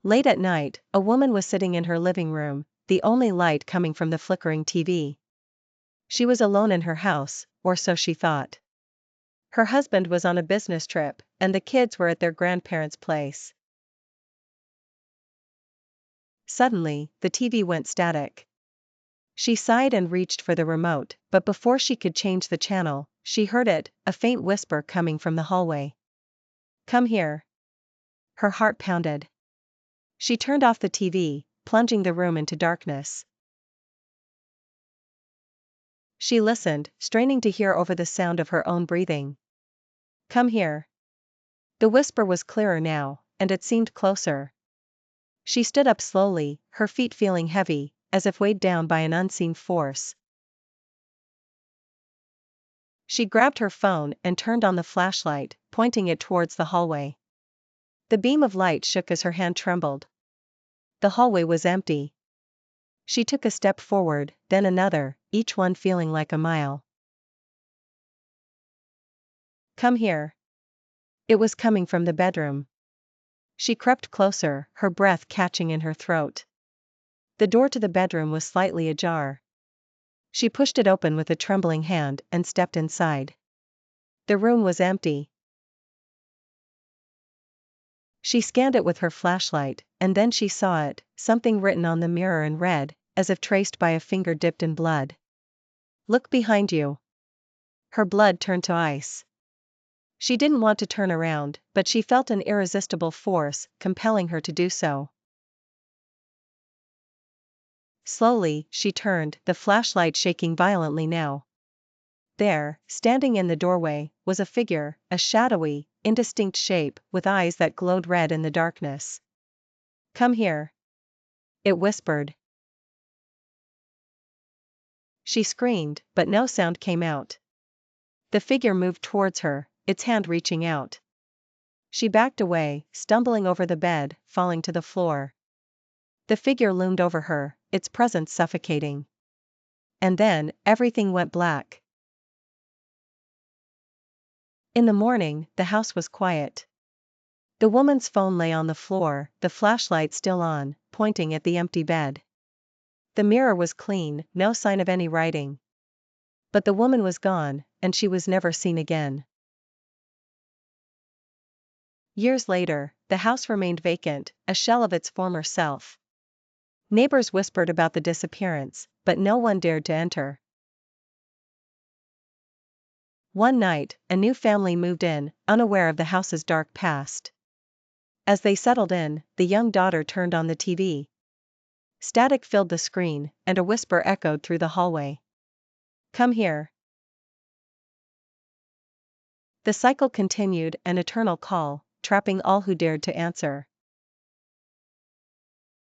Late at night, a woman was sitting in her living room, the only light coming from the flickering TV. She was alone in her house, or so she thought. Her husband was on a business trip, and the kids were at their grandparents' place. Suddenly, the TV went static. She sighed and reached for the remote, but before she could change the channel, she heard it, a faint whisper coming from the hallway. "Come here." Her heart pounded. She turned off the TV, plunging the room into darkness. She listened, straining to hear over the sound of her own breathing. "Come here." The whisper was clearer now, and it seemed closer. She stood up slowly, her feet feeling heavy, as if weighed down by an unseen force. She grabbed her phone and turned on the flashlight, pointing it towards the hallway. The beam of light shook as her hand trembled. The hallway was empty. She took a step forward, then another, each one feeling like a mile. "Come here." It was coming from the bedroom. She crept closer, her breath catching in her throat. The door to the bedroom was slightly ajar. She pushed it open with a trembling hand and stepped inside. The room was empty. She scanned it with her flashlight, and then she saw it, something written on the mirror in red, as if traced by a finger dipped in blood. "Look behind you." Her blood turned to ice. She didn't want to turn around, but she felt an irresistible force, compelling her to do so. Slowly, she turned, the flashlight shaking violently now. There, standing in the doorway, was a figure, a shadowy, indistinct shape, with eyes that glowed red in the darkness. "Come here," it whispered. She screamed, but no sound came out. The figure moved towards her, its hand reaching out. She backed away, stumbling over the bed, falling to the floor. The figure loomed over her, its presence suffocating. And then, everything went black. In the morning, the house was quiet. The woman's phone lay on the floor, the flashlight still on, pointing at the empty bed. The mirror was clean, no sign of any writing. But the woman was gone, and she was never seen again. Years later, the house remained vacant, a shell of its former self. Neighbors whispered about the disappearance, but no one dared to enter. One night, a new family moved in, unaware of the house's dark past. As they settled in, the young daughter turned on the TV. Static filled the screen, and a whisper echoed through the hallway. "Come here." The cycle continued, an eternal call, trapping all who dared to answer.